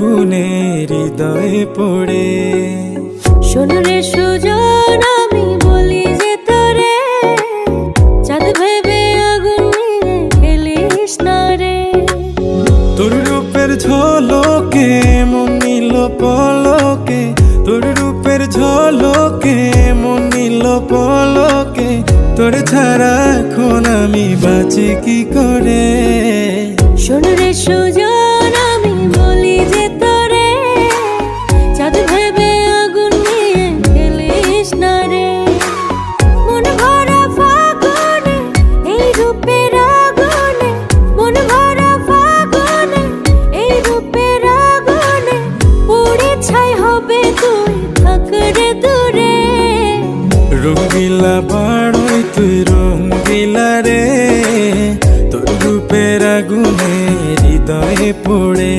আগুনে হৃদয়ে পড়ে। শোন রে সুজন, আমি বলি যে তোরে, চাঁদ ভেবে আগুন নিয়ে খেলিস না রে। তোর রূপের ঝলকে মন নিল পলকে, তোর রূপের ঝলকে মন নিল পলকে। তোর ছাড়া এখন আমি বাঁচি কি করে। শোন রে সুজন, আমি বলি যে তোরে, চাঁদ ভেবে আগুন নিয়ে খেলিস না রে। মন ভরা ফাগুনে এই রূপের আগুনে, মন ভরা ফাগুনে এই রূপের আগুনে, পুড়ে ছাই হবে তুই থাক রে দূরে। রঙ্গিলা বাড়ই তুই রঙ্গিলা রে, তোর রূপের আগুনে হৃদয়ে পড়ে।